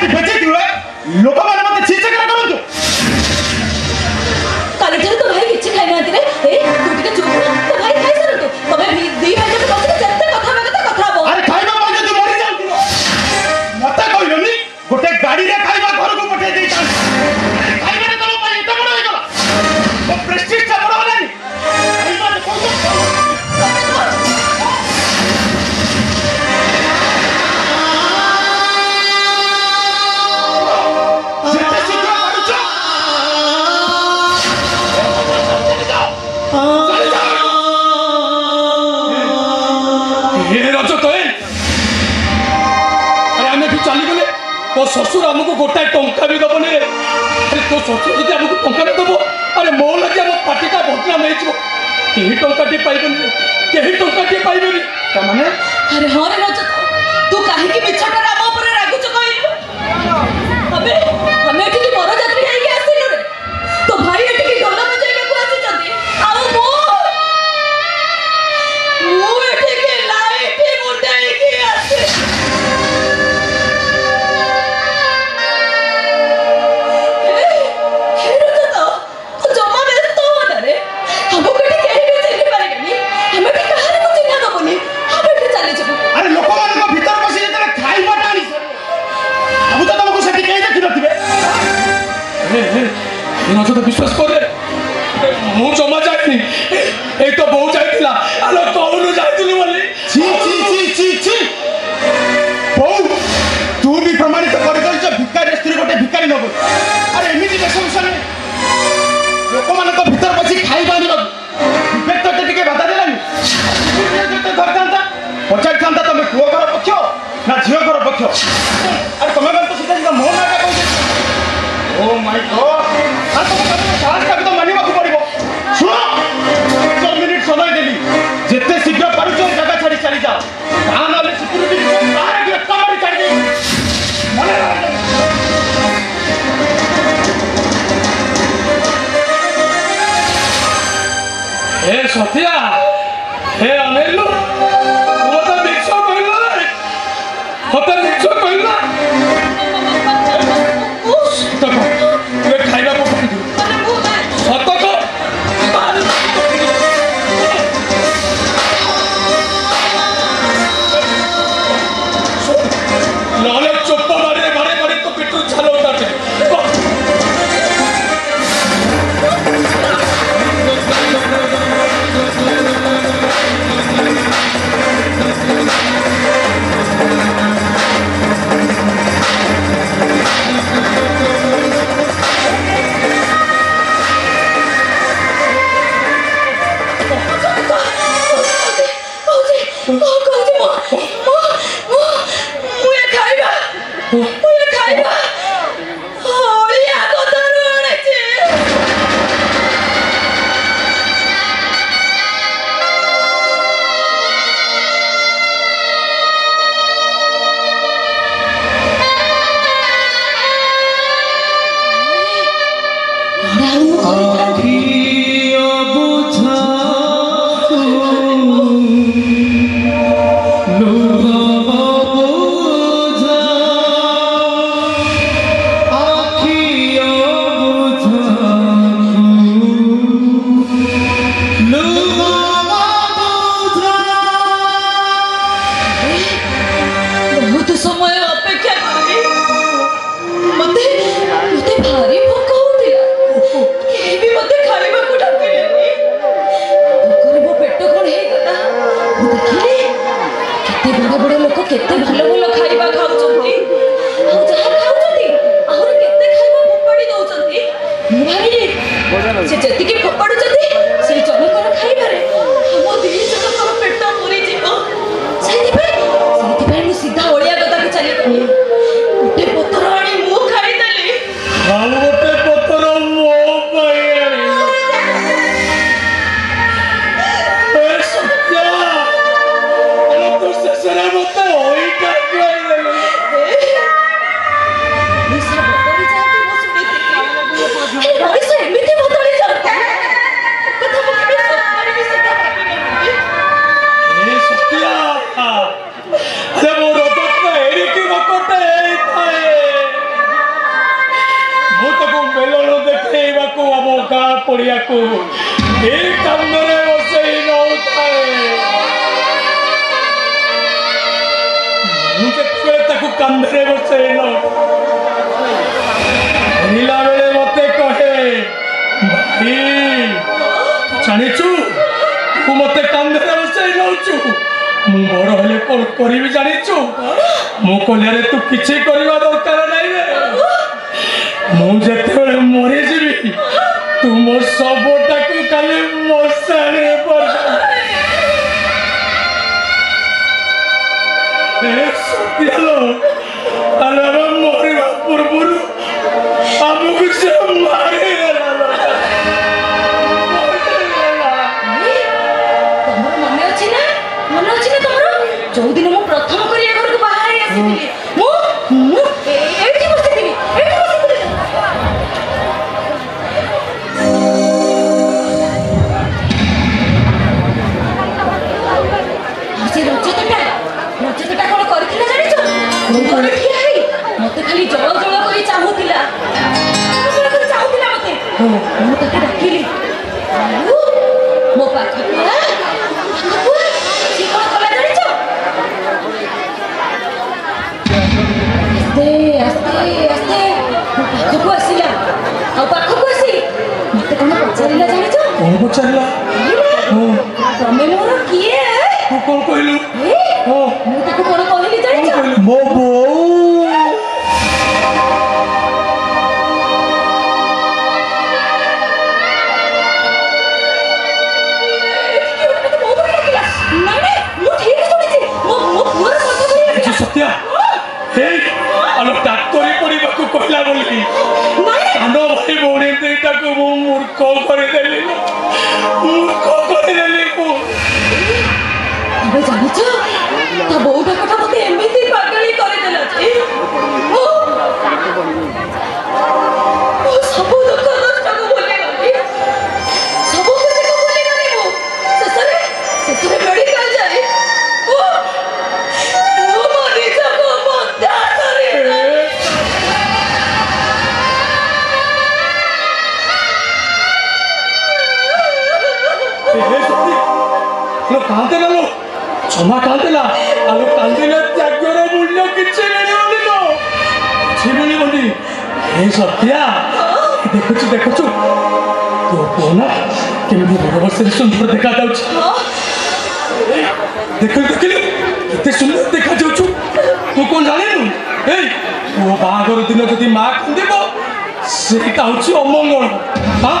बेचे दिवे लोक माने मते छीचकरा करंतु काले ठार तो भाई किछ खाइ नांती रे ए तू टिके चुप तो भाई खाइ सरंतु तमे दी भाई जब बस जत्ते कथा बो अरे खाइबा पाइ जदी मरि जाउती मते कहिलोनी गोटे गाड़ी रे खाइबा घर को पठे देई तान खाइबा रे तम पाइ एते बड़ होई गला तो प्रेस्टीज ता बड़ होलानी खाइबा रे कोन तो ससुर आमको गोटाए टंका भी दबनी रे अरे तो ससुर जब आमको टंका भी दब अरे मो लगे आम पार्टीटा बदनाम हो कहीं टंकाटे पाइबनी कहीं टंकाटे पाइबनी माने अरे हाँ रे रजत तू काहे की मिछटा राम ऊपर रागुच कहलु अबे हमें एठी की मरो जात्री आइ के आसिलु रे तो भाई एठी की ढोल बजाइबा को आसी जंदी आउ मो एठी की लाइट मुंडाई के आसी तो विश्वास कर मु जमा जाइनी ए तो बहु जाइतिला आलो कौनु जाइतिलु बोली छी छी छी छी छी बहु तू भी प्रमाणित कर दल जो भिकारी स्त्री गोटे भिकारी न बोल अरे एमिति समस्या नहीं लोक मान को भीतर बसी खाई बानी न विवेक तो टिके बाधा देलानी जते धरतांता पचार थांता तमे पुओ घर पक्ष ना झियो घर पक्ष अरे तमे तो सीधा सीधा मोह ना का कहू ओ माय गॉड साहस का तो मानिबा को पड़िबो सुनो 4 मिनिट समय देली जेते शीघ्र पारुचो जगह छाड़ी चली जाओ कहां नाले सिक्योरिटी को बाहर की कमाड़ी कर दे मने ए सतिया हे अनेलु मोटा मिक्सो कइला रे होता मिक्सो कइला खाइबा को सतक नाले चुप मारे मारे मारे तो पेट्रोल छालो उतारते पड़िया को एक कांदरे बसई नौताए मुझे ताकू कांदरे बसई नौ नीला बेले मते कहे भाई जानिचु तू मते कांदरे बसई नौचु मु बड़ हेले कोन करिवि जानिचु मु कोलियारे तू किछि करबा दरकार नै रे मु जेतेबेले मरि जिबि तू मो सबटाकू खाली मशाणे पर ए सत्यालो आलो मरिबा पूर्वरु हमकु से मारे जो दिन मु प्रथम करिया घर को बाहर आसीली मु एठी बसिथिली से रजतटा कोन करथिला जानिछ कोन ठिया हेई मते खाली जळ जळ करी चाहुतिला मते मु तके डाकिली मो पाखा तमे मोर किए कौन कहलु मु ताको कोन कहली जानिछ मो बो सत्या हे आलो डाक्टरी पढ़ा को कहला बोली सानो भाई भौणी दुईटा को मु मूर्ख करदेली अबे जानिछ ता बौटा कथा मते एमिति पागली करे देला ओ सब दुख नष्ट को बोले गली सब कुछ को बोले गली मु ससरे मेडिकल जाए ओ मरी जाको बंदा करे लो कांदे ना लो क्षमा कांदेला आलो कांदेला त्यागर मूल्य किछि मिलिबनी लो किछि मिलिबनी हे सत्या देखछु तो कोना केमि बरोबर से सुंदर देखा जाउछ देखले केते सुंदर देखा जाउछ तू कोन जानिनु हे ओ बागर दिन जदी मा कांदेबो सेटा होछि अमंगल हां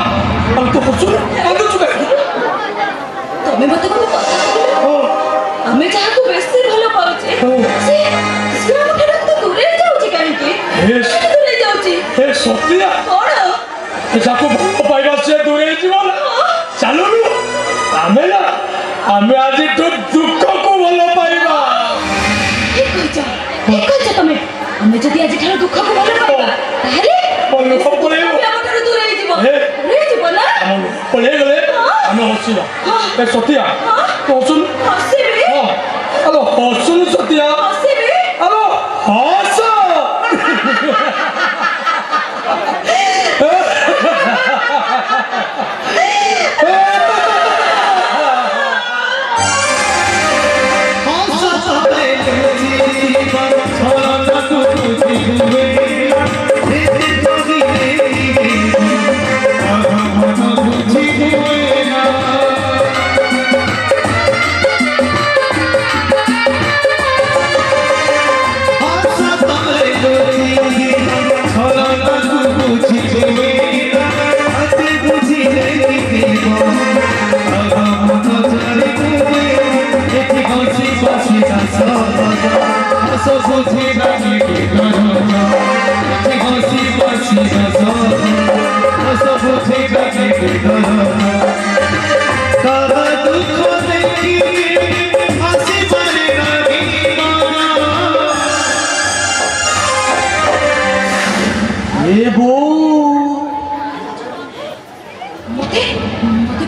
अब तो हसु कांदछु का तमे मते को कथा हमें जहाँ को बेसी भलो पाउचे से हम केन तो दूरे जाउची काहे की दूरे जाउची हे सत्या कोन जाको भलो पाइबा से दूरे जीवन चलो आमे आज तो दुख को भलो पाइबा ठीक कहिछ तमे हमें जदी आज ठार दुख को भलो पाइबा ताले भलो पड़े हमर दूरे जीव ना हम पड़े गले हमें हसिबा ए सत्या तो सुन हसिबे हेलो हसुन सत्या हसिबे हेलो हस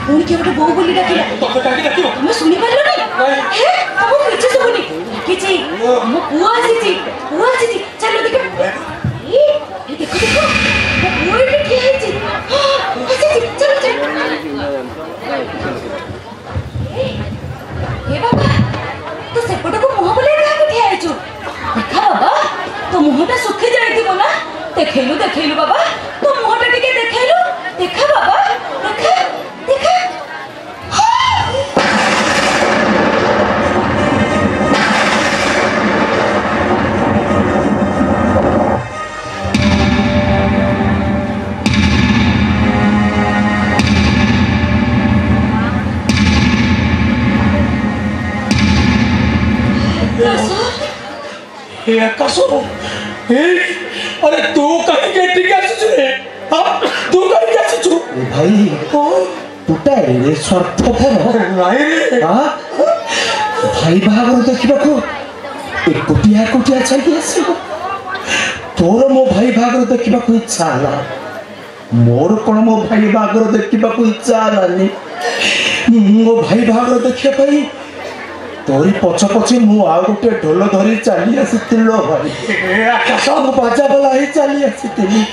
पुणी के गोटे बो बोली डाकिला तोते काकी डाकियो मैं सुनी पारलो नहीं हे अब किछ सुबुनी किछि मो पुआ आसीछि चलो देख ए देखो देखो मो पुआ एठी ठीक आछि आसीछि चलो चलो सुखी जाइथिबो ना देखैलु देखैलु बाबा तो मुहटा टिके देखैलु देखा बाबा देखा देखा हे आकाशो हे अरे तू कहीं के टिके आछू रे हां तू कहीं के आछू भाई टूटा रे स्वार्थपर नाही रे हां भाई बाहागर देखिबाको एकोटिया कोटिया छाई आसीबो तोर मो भाई बाहागर देखिबाको इच्छा होला मोर कोन मो भाई बाहागर देखिबाको इच्छा हलानी मो भाई बाहागर देखिया पई तोरी पछ पछे मु आ गोटे ढोल धरी चली आसीतिलो भाई हे आकाश मु बाजा बला ही चली आसीतिली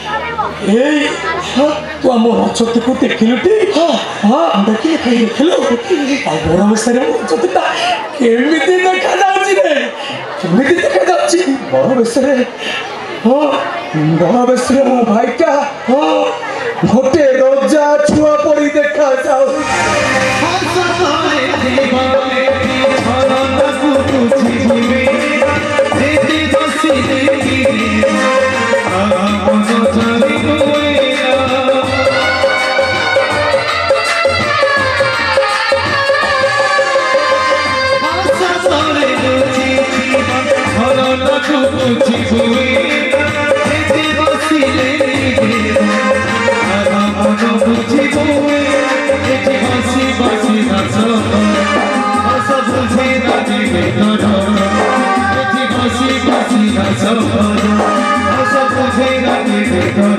हे तू हम रचत को देखिलु टी हां देखि देखिलु आ बड़ बेसरे रचतटा केमिति देखा जाउची रे केमिति देखा जाउची बड़ बेसरे बड़ बेसरे मो भाई का गोटे रोजा छुआ पड़ी देखा जाऊ Asa